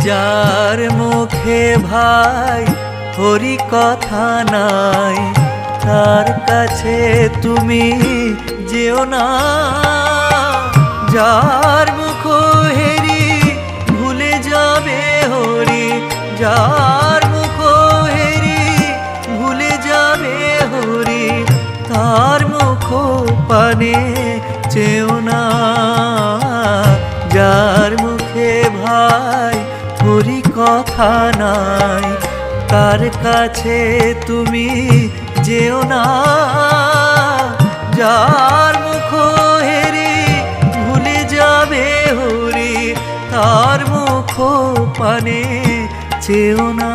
যার মুখে ভাই হরি কথা নাই, তার কাছে তুমি যেও না। যার মুখ হেরি ভুলে যাবে হরি, যার মুখ হেরি ভুলে যাবে হরি, তার মুখ পানে চেও না। যার মুখে ভাই হরি কথা নাই, তার কাছে তুমি যেও না। যার মুখ হেরি ভুলে যাবে হরি, তার মুখ পানে চেও না।